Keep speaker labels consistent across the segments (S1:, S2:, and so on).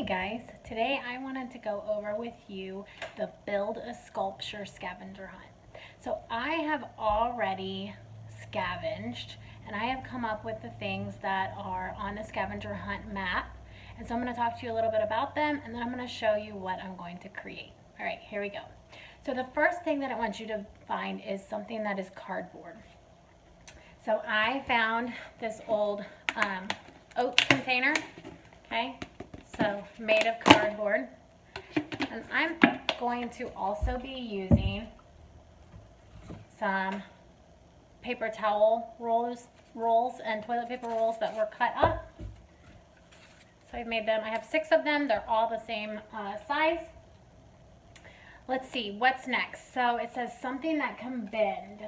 S1: Hey guys, today I wanted to go over with you the Build a Sculpture Scavenger Hunt. So I have already scavenged and I have come up with the things that are on the scavenger hunt map. And so I'm going to talk to you a little bit about them and then I'm going to show you what I'm going to create. All right, here we go. So the first thing that I want you to find is something that is cardboard. So I found this old oat container, okay? So made of cardboard. And I'm going to also be using some paper towel rolls and toilet paper rolls that were cut up. So I've made them. I have 6 of them. They're all the same size. Let's see, what's next? So it says something that can bend.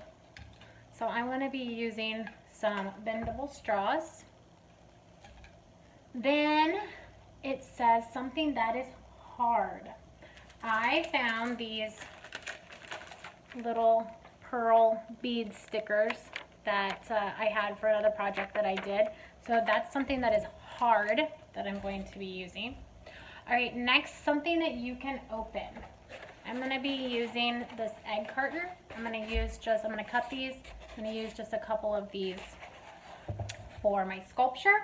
S1: So I'm going to be using some bendable straws. Then it says something that is hard. I found these little pearl bead stickers that I had for another project that I did. So that's something that is hard that I'm going to be using. All right, next, something that you can open. I'm going to be using this egg carton. I'm going to cut these. I'm going to use just a couple of these for my sculpture.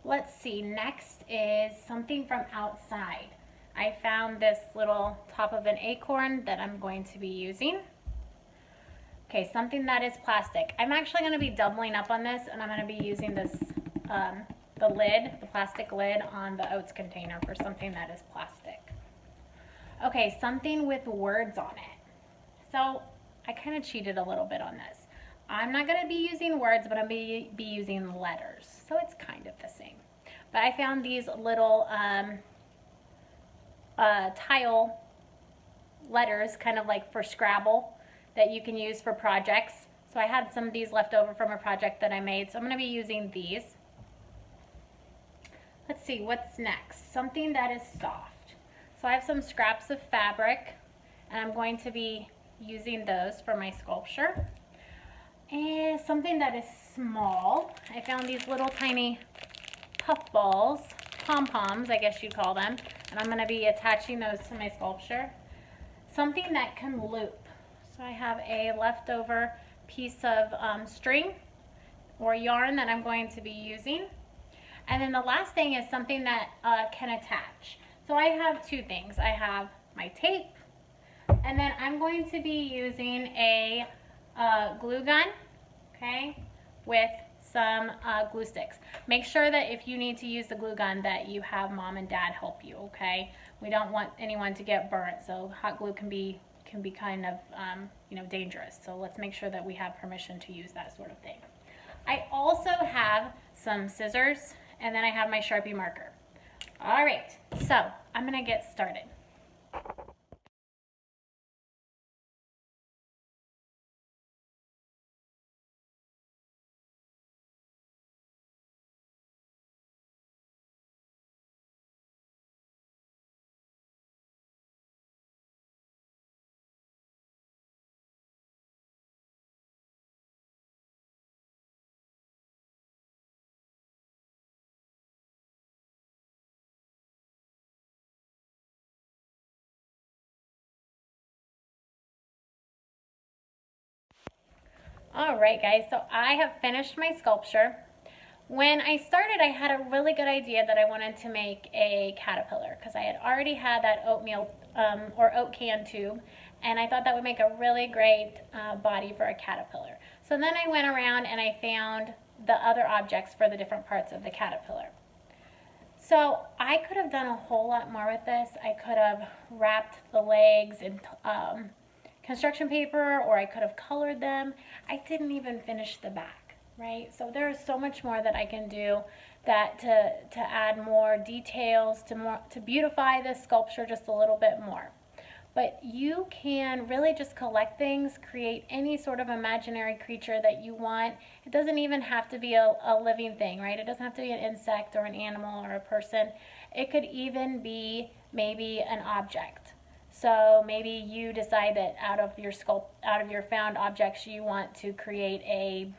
S1: Let's see, next is something from outside. I found this little top of an acorn that I'm going to be using. Okay, something that is plastic. I'm actually going to be doubling up on this and I'm going to be using this, the plastic lid on the oats container for something that is plastic. Okay, something with words on it. So I kind of cheated a little bit on this. I'm not going to be using words, but I'm going to be using letters. So it's kind of the same. But I found these little tile letters, kind of like for Scrabble, that you can use for projects. So I had some of these left over from a project that I made. So I'm going to be using these. Let's see, what's next? Something that is soft. So I have some scraps of fabric, and I'm going to be using those for my sculpture. And something that is small. I found these little tiny puff balls, pom-poms, I guess you'd call them. And I'm going to be attaching those to my sculpture. Something that can loop. So I have a leftover piece of string or yarn that I'm going to be using. And then the last thing is something that can attach. So I have 2 things. I have my tape, and then I'm going to be using a glue gun, okay, with some glue sticks. Make sure that if you need to use the glue gun that you have mom and dad help you, okay? We don't want anyone to get burnt, so hot glue can be kind of dangerous. So let's make sure that we have permission to use that sort of thing. I also have some scissors, and then I have my Sharpie marker. All right, so I'm gonna get started. All right, guys, so I have finished my sculpture. When I started, I had a really good idea that I wanted to make a caterpillar because I had already had that oatmeal or oat can tube, and I thought that would make a really great body for a caterpillar. So then I went around and I found the other objects for the different parts of the caterpillar. So I could have done a whole lot more with this. I could have wrapped the legs in construction paper, or I could have colored them. I didn't even finish the back, right? So there's so much more that I can do that to add more details, to beautify this sculpture just a little bit more. But you can really just collect things, create any sort of imaginary creature that you want. It doesn't even have to be a living thing, right? It doesn't have to be an insect or an animal or a person. It could even be maybe an object. So maybe you decide that out of your found objects, you want to create a,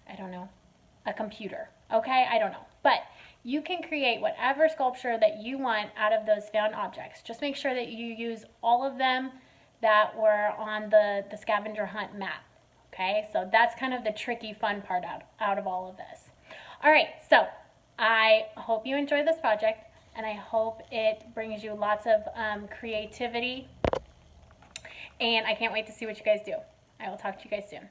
S1: I don't know, a computer, okay? I don't know. But you can create whatever sculpture that you want out of those found objects. Just make sure that you use all of them that were on the scavenger hunt map, okay? So that's kind of the tricky, fun part out of all of this. All right, so I hope you enjoy this project, and I hope it brings you lots of creativity, and I can't wait to see what you guys do. I will talk to you guys soon.